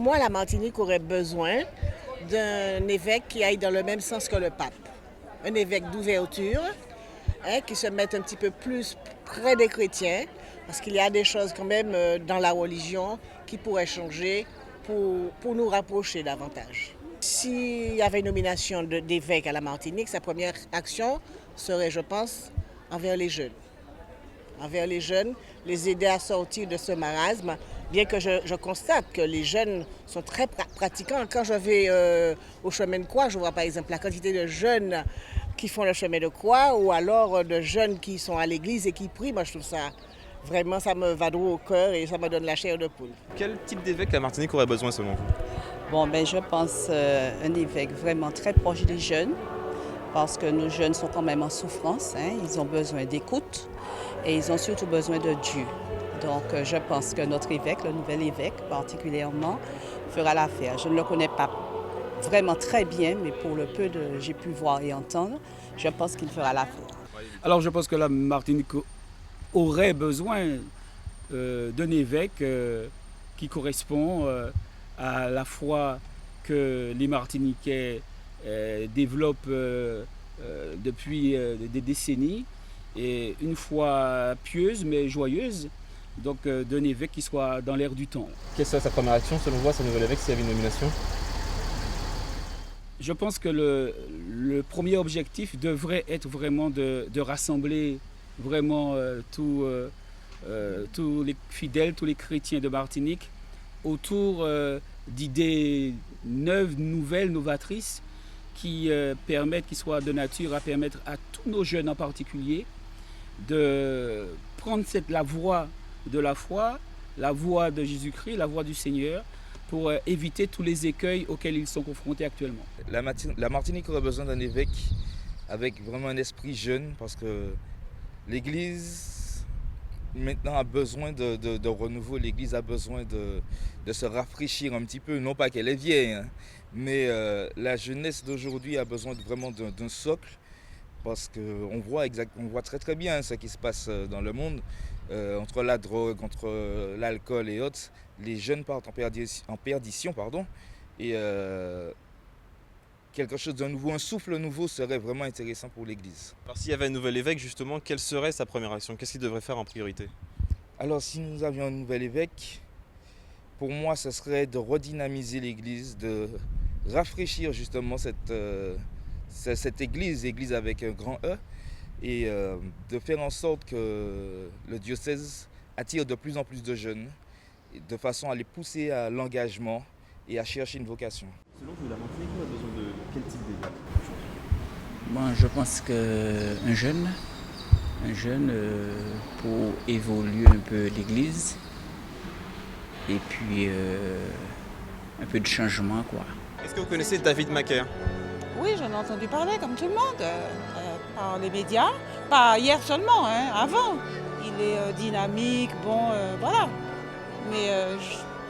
moi, la Martinique aurait besoin d'un évêque qui aille dans le même sens que le pape. Un évêque d'ouverture, qui se mette un petit peu plus près des chrétiens, parce qu'il y a des choses quand même dans la religion qui pourraient changer pour nous rapprocher davantage. S'il y avait une nomination d'évêque à la Martinique, sa première action serait, je pense, envers les jeunes. Envers les jeunes, les aider à sortir de ce marasme, bien que je constate que les jeunes sont très pratiquants. Quand je vais au chemin de croix, je vois par exemple la quantité de jeunes qui font le chemin de croix ou alors de jeunes qui sont à l'église et qui prient. Moi, je trouve ça vraiment, ça me va droit au cœur et ça me donne la chair de poule. Quel type d'évêque la Martinique aurait besoin selon vous? Bon, je pense un évêque vraiment très proche des jeunes, parce que nos jeunes sont quand même en souffrance, ils ont besoin d'écoute et ils ont surtout besoin de Dieu. Donc je pense que notre évêque, le nouvel évêque particulièrement, fera l'affaire. Je ne le connais pas vraiment très bien, mais pour le peu que j'ai pu voir et entendre, je pense qu'il fera l'affaire. Alors je pense que la Martinique aurait besoin d'un évêque qui correspond à la foi que les Martiniquais développent depuis des décennies, et une foi pieuse mais joyeuse, donc d'un évêque qui soit dans l'air du temps. Quelle serait sa première action selon vous, ce nouvel évêque, s'il y avait une nomination? Je pense que le premier objectif devrait être vraiment de rassembler vraiment tous les fidèles, tous les chrétiens de Martinique autour d'idées neuves, nouvelles, novatrices qui permettent, qui soient de nature à permettre à tous nos jeunes en particulier de prendre la voie de la foi, la voie de Jésus-Christ, la voie du Seigneur, pour éviter tous les écueils auxquels ils sont confrontés actuellement. La Martinique aurait besoin d'un évêque avec vraiment un esprit jeune, parce que l'Église maintenant a besoin de renouveau, l'Église a besoin de se rafraîchir un petit peu, non pas qu'elle est vieille, mais la jeunesse d'aujourd'hui a besoin vraiment d'un socle, parce qu'on voit très très bien ce qui se passe dans le monde, entre la drogue, entre l'alcool et autres. Les jeunes partent en perdition, et quelque chose de nouveau, un souffle nouveau serait vraiment intéressant pour l'Église. Alors s'il y avait un nouvel évêque justement, quelle serait sa première action? Qu'est-ce qu'il devrait faire en priorité? Alors si nous avions un nouvel évêque, pour moi ce serait de redynamiser l'Église, de rafraîchir justement cette église avec un grand E, et de faire en sorte que le diocèse attire de plus en plus de jeunes, de façon à les pousser à l'engagement et à chercher une vocation. Selon vous, la Martinique a besoin de quel type d'évêque? Moi, je pense qu'un jeune pour évoluer un peu l'Église, et puis un peu de changement, quoi. Est-ce que vous connaissez David Macaire? Oui, j'en ai entendu parler comme tout le monde, par les médias, pas hier seulement, avant. Il est dynamique, voilà. Mais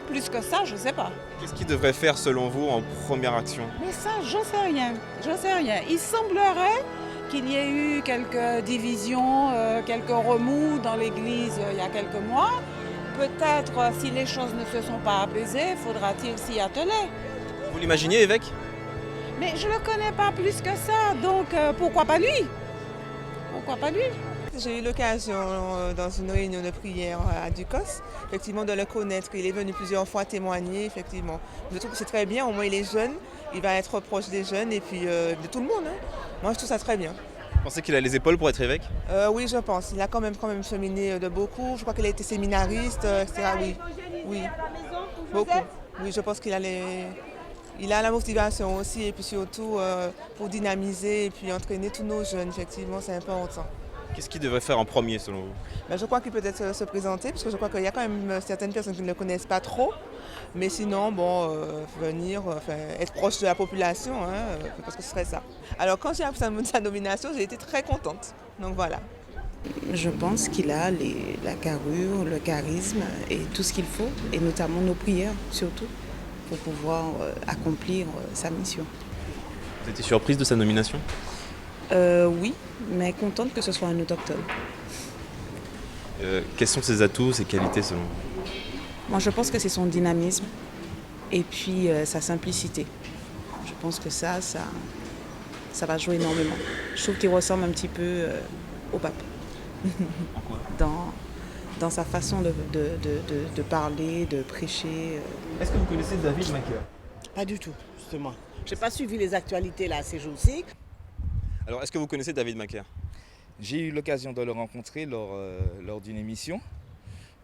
plus que ça, je ne sais pas. Qu'est-ce qu'il devrait faire selon vous en première action? Mais ça, j'en sais rien. Il semblerait qu'il y ait eu quelques divisions, quelques remous dans l'Église il y a quelques mois. Peut-être, si les choses ne se sont pas apaisées, faudra-t-il s'y atteler. Vous l'imaginez évêque? Mais je ne le connais pas plus que ça, donc pourquoi pas lui? Pourquoi pas lui? J'ai eu l'occasion, dans une réunion de prière à Ducos, effectivement, de le connaître. Il est venu plusieurs fois témoigner, effectivement. Je trouve que c'est très bien, au moins il est jeune, il va être proche des jeunes et puis de tout le monde. Moi, je trouve ça très bien. Vous pensez qu'il a les épaules pour être évêque? Oui, je pense. Il a quand même cheminé de beaucoup. Je crois qu'il a été séminariste, etc. Oui, beaucoup. Oui, je pense qu'il a la motivation aussi, et puis surtout pour dynamiser et puis entraîner tous nos jeunes, effectivement, c'est important. Qu'est-ce qu'il devrait faire en premier selon vous? Je crois qu'il peut être se présenter, parce que je crois qu'il y a quand même certaines personnes qui ne le connaissent pas trop. Mais sinon, venir, être proche de la population, parce que ce serait ça. Alors quand j'ai appris sa nomination, j'ai été très contente. Donc voilà. Je pense qu'il a la carrure, le charisme et tout ce qu'il faut, et notamment nos prières surtout, pour pouvoir accomplir sa mission. Vous étiez surprise de sa nomination? Oui, mais contente que ce soit un autochtone. Quels sont ses atouts, ses qualités selon vous? Moi, je pense que c'est son dynamisme et puis sa simplicité. Je pense que ça va jouer énormément. Je trouve qu'il ressemble un petit peu au pape. En quoi? Dans sa façon de parler, de prêcher. Est-ce que vous connaissez David Maker? Pas du tout, justement. Je n'ai pas suivi les actualités là ces jours-ci. Alors, est-ce que vous connaissez David Maker? J'ai eu l'occasion de le rencontrer lors d'une émission.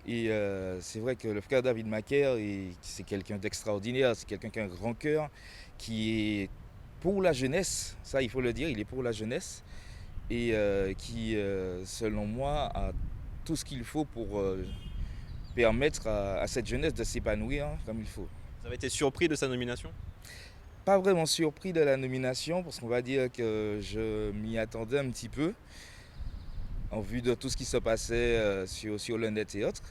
Et c'est vrai que le frère David Maker, c'est quelqu'un d'extraordinaire, c'est quelqu'un qui a un grand cœur, qui est pour la jeunesse, ça il faut le dire, il est pour la jeunesse, et qui, selon moi, a tout ce qu'il faut pour permettre à cette jeunesse de s'épanouir comme il faut. Vous avez été surpris de sa nomination? Pas vraiment surpris de la nomination, parce qu'on va dire que je m'y attendais un petit peu, en vue de tout ce qui se passait sur le net et autres.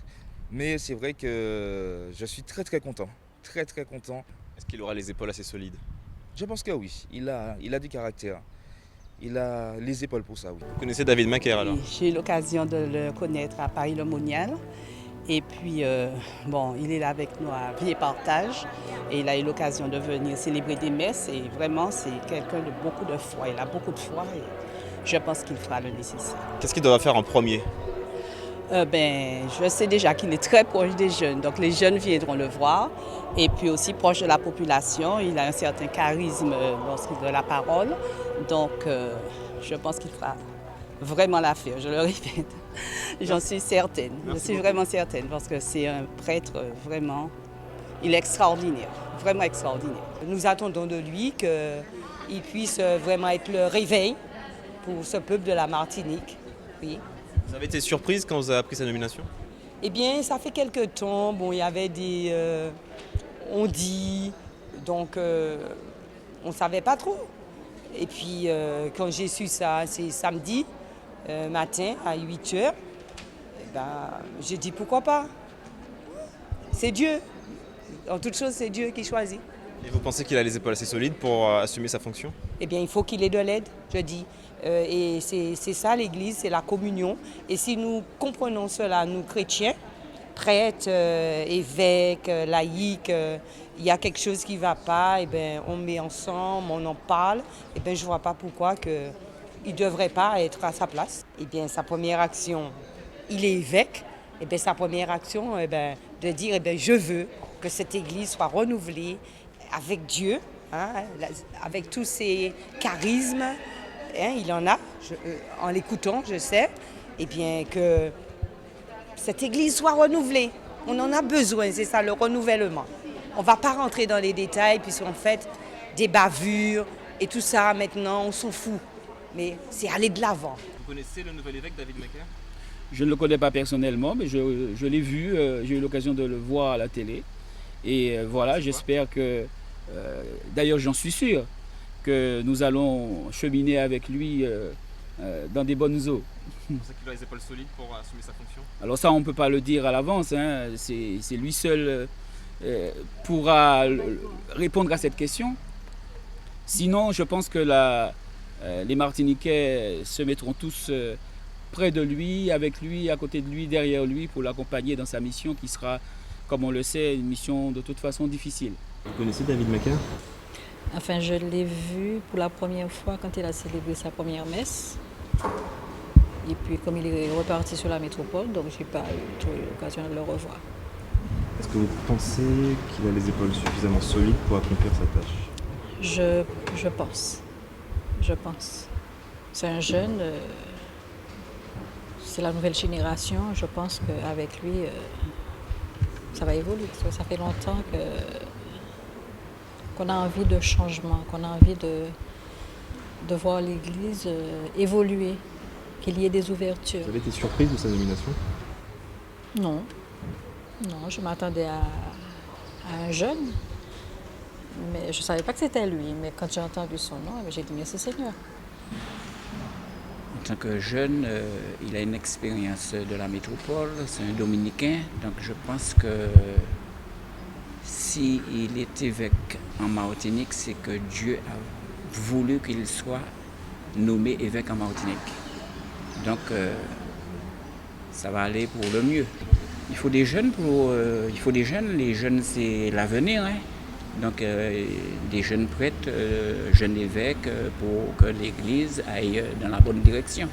Mais c'est vrai que je suis très content, très content. Est-ce qu'il aura les épaules assez solides? Je pense que oui, il a du caractère. Il a les épaules pour ça, oui. Vous connaissez David Maker alors? J'ai eu l'occasion de le connaître à Paris Le Monial. Et puis, il est là avec nous à Vie et Partage. Et il a eu l'occasion de venir célébrer des messes. Et vraiment, c'est quelqu'un de beaucoup de foi. Il a beaucoup de foi et je pense qu'il fera le nécessaire. Qu'est-ce qu'il devra faire en premier? Je sais déjà qu'il est très proche des jeunes. Donc, les jeunes viendront le voir. Et puis aussi proche de la population. Il a un certain charisme lorsqu'il donne la parole. Donc, je pense qu'il fera vraiment l'affaire, je le répète. J'en suis certaine. Je suis vraiment certaine parce que c'est un prêtre vraiment, il est extraordinaire, vraiment extraordinaire. Nous attendons de lui qu'il puisse vraiment être le réveil pour ce peuple de la Martinique. Oui. Vous avez été surprise quand vous avez appris sa nomination? Eh bien, ça fait quelque temps. Bon, il y avait des... on dit, donc on ne savait pas trop. Et puis, quand j'ai su ça, c'est samedi matin à 8h, j'ai dit pourquoi pas. C'est Dieu. En toute chose, c'est Dieu qui choisit. Et vous pensez qu'il a les épaules assez solides pour assumer sa fonction? Eh bien, il faut qu'il ait de l'aide, je dis. Et c'est ça l'Église, c'est la communion. Et si nous comprenons cela, nous chrétiens, prêtres, évêques, laïcs, il y a quelque chose qui ne va pas, on met ensemble, on en parle. Je ne vois pas pourquoi il ne devrait pas être à sa place. Sa première action, il est évêque. Sa première action, de dire je veux que cette Église soit renouvelée avec Dieu, avec tous ses charismes. Il en a, en l'écoutant, je sais, que cette Église soit renouvelée. On en a besoin, c'est ça le renouvellement. On ne va pas rentrer dans les détails, puisqu'en fait, des bavures et tout ça, maintenant, on s'en fout. Mais c'est aller de l'avant. Vous connaissez le nouvel évêque David Maker? Je ne le connais pas personnellement, mais je l'ai vu, j'ai eu l'occasion de le voir à la télé. Et voilà, j'espère que, d'ailleurs j'en suis sûr, que nous allons cheminer avec lui dans des bonnes eaux. Vous pensez qu'il a les épaules solides pour assumer sa fonction? Alors ça, on ne peut pas le dire à l'avance, c'est lui seul pourra répondre à cette question. Sinon, je pense que les Martiniquais se mettront tous près de lui, avec lui, à côté de lui, derrière lui, pour l'accompagner dans sa mission qui sera, comme on le sait, une mission de toute façon difficile. Vous connaissez David Maker? Enfin, je l'ai vu pour la première fois quand il a célébré sa première messe. Et puis, comme il est reparti sur la métropole, donc je n'ai pas eu l'occasion de le revoir. Est-ce que vous pensez qu'il a les épaules suffisamment solides pour accomplir sa tâche? Je pense. Je pense. C'est un jeune, c'est la nouvelle génération. Je pense qu'avec lui, ça va évoluer. Parce que ça fait longtemps qu'on a envie de changement, qu'on a envie de voir l'Église évoluer, qu'il y ait des ouvertures. Vous avez été surprise de sa nomination? Non. Non, je m'attendais à un jeune, mais je ne savais pas que c'était lui. Mais quand j'ai entendu son nom, j'ai dit merci Seigneur. En tant que jeune, il a une expérience de la métropole, c'est un dominicain, donc je pense que s'il est évêque en Martinique, c'est que Dieu a voulu qu'il soit nommé évêque en Martinique. Donc ça va aller pour le mieux. Il faut des jeunes, les jeunes c'est l'avenir. Donc des jeunes prêtres, jeunes évêques, pour que l'Église aille dans la bonne direction.